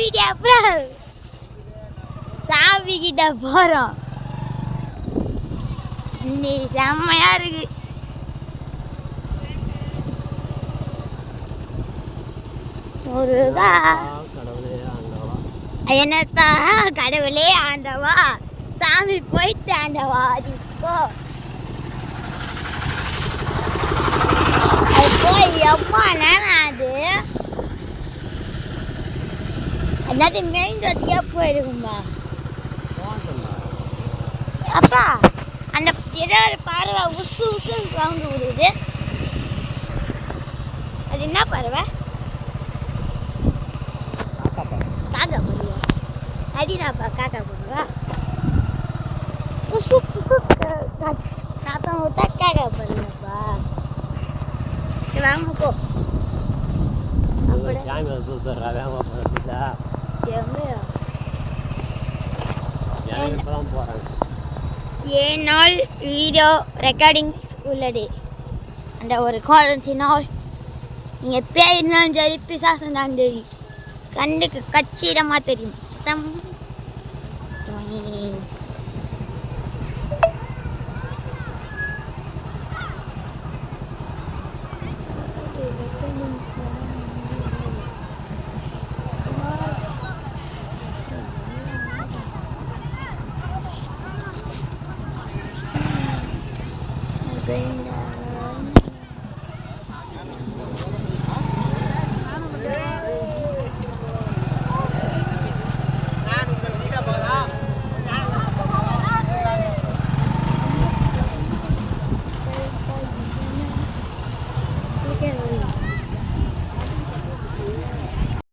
Video அப்புறம் சாமி கிட்ட போறோம். நீ செம்மையா இருக்கு. முருகா என்னத்தா கடவுளே ஆண்டவா, சாமி போயிட்டு ஆண்டவா. இப்போ அது போய் எவ்வளோ நேரம் அது என்னது மெயின் ரோட்டுக்கே போயிருக்கும்பா. அப்பா அந்த ஏதோ ஒரு பறவை உசு உசுன்னு சவுண்டு விடுது. அது என்ன பறவை? காக்கா பறவை. அடினாப்பா காக்கா பறவை. புசு புசு சாத்தம் விட்டா காக்கா பறவைப்பா. சரி வாங்க போ. ஏனால் வீடியோ ரெக்கார்டிங்ஸ் உள்ளது. அந்த ஒரு காரணத்தினால் நீங்கள் பேய் இருந்தாலும் சரி பிசாசு இருந்தாலும் சரி கண்ணுக்கு கச்சிதமாக தெரியும்.